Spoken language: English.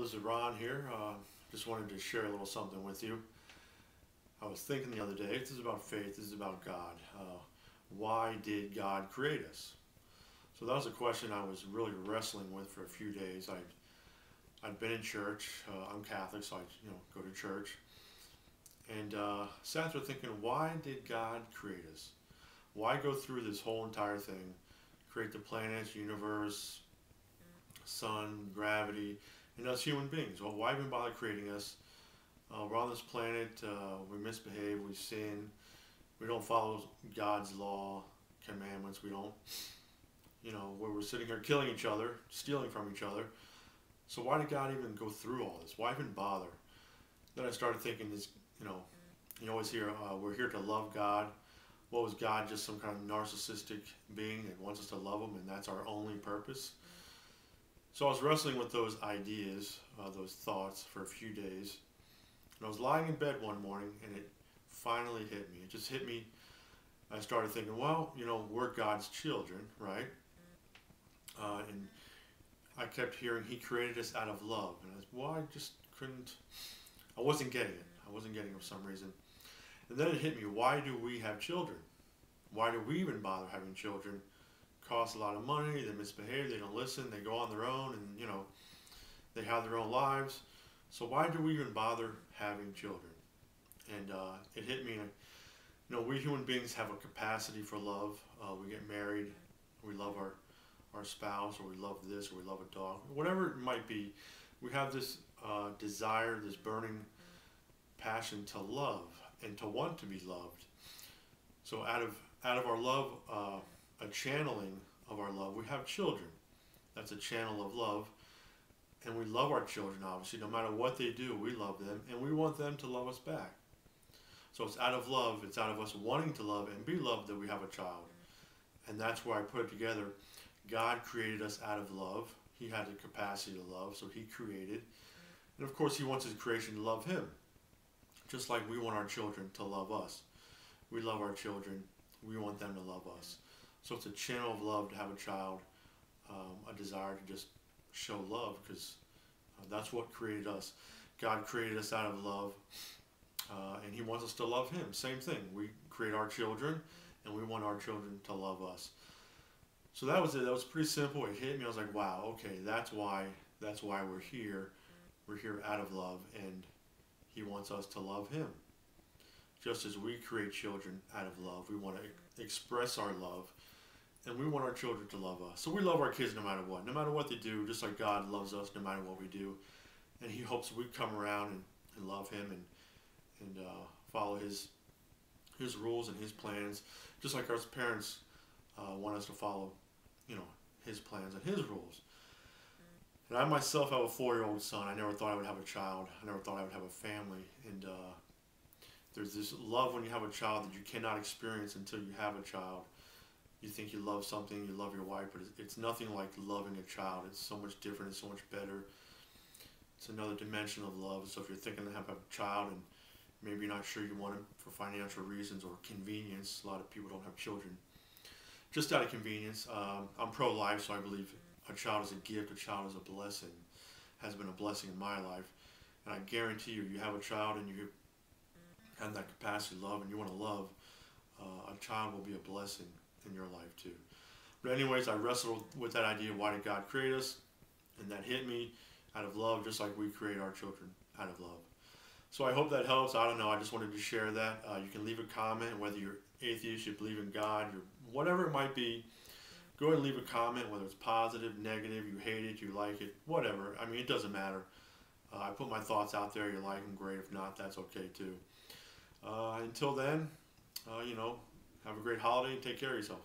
this is Ron here. Just wanted to share a little something with you. I was thinking the other day, this is about faith, this is about God. Why did God create us? So that was a question I was really wrestling with for a few days. I'd been in church. I'm Catholic, so I go to church. And sat there thinking, why did God create us? Why go through this whole entire thing? Create the planets, universe, sun, gravity, and us human beings. Well, why even bother creating us? We're on this planet, we misbehave, we sin, we don't follow God's law, commandments, we don't, where we're sitting here killing each other, stealing from each other. So why did God even go through all this? Why even bother? Then I started thinking this, you always hear, we're here to love God. What was God, just some kind of narcissistic being that wants us to love him and that's our only purpose? So I was wrestling with those ideas, those thoughts for a few days. And I was lying in bed one morning and it finally hit me. It just hit me. I started thinking, well, we're God's children, right? And I kept hearing he created us out of love. And I just couldn't, I wasn't getting it. I wasn't getting it for some reason. And then it hit me, why do we have children? Why do we even bother having children? Cost a lot of money, they misbehave, they don't listen, they go on their own, and they have their own lives. So why do we even bother having children? And it hit me, we human beings have a capacity for love. We get married, we love our spouse, or we love this, or we love a dog, whatever it might be. We have this desire, this burning passion to love and to want to be loved. So out of our love, a channeling of our love, we have children. That's a channel of love. And we love our children, obviously. No matter what they do, we love them. And we want them to love us back. So it's out of love. It's out of us wanting to love and be loved that we have a child. And that's where I put it together. God created us out of love. He had the capacity to love, so he created. And of course, he wants his creation to love him. Just like we want our children to love us. We love our children. We want them to love us. So it's a channel of love to have a child, a desire to just show love, because that's what created us. God created us out of love, and he wants us to love him. Same thing. We create our children, and we want our children to love us. So that was it. That was pretty simple. It hit me. I was like, wow, okay, that's why we're here. We're here out of love, and he wants us to love him. Just as we create children out of love, we want to express our love, and we want our children to love us. So we love our kids no matter what they do, just like God loves us no matter what we do. And he hopes we come around and love him and follow his rules and his plans, just like our parents want us to follow, his plans and his rules. And I myself have a 4-year-old son. I never thought I would have a child. I never thought I would have a family. And there's this love when you have a child that you cannot experience until you have a child. You think you love something, you love your wife, but it's nothing like loving a child. It's so much different, it's so much better. It's another dimension of love. So if you're thinking to have a child and maybe you're not sure you want it for financial reasons or convenience, a lot of people don't have children just out of convenience. I'm pro-life, so I believe a child is a gift, a child is a blessing, has been a blessing in my life. And I guarantee you, you have a child and you have that capacity to love and you want to love, a child will be a blessing in your life too. But anyways, I wrestled with that idea, why did God create us? And that hit me out of love, just like we create our children out of love. So I hope that helps. I don't know, I just wanted to share that. You can leave a comment, whether you're atheist, you believe in God, or whatever it might be. Go ahead and leave a comment, whether it's positive, negative, you hate it, you like it, whatever. I mean, it doesn't matter. I put my thoughts out there, you like them, great. If not, that's okay too. Until then, have a great holiday and take care of yourself.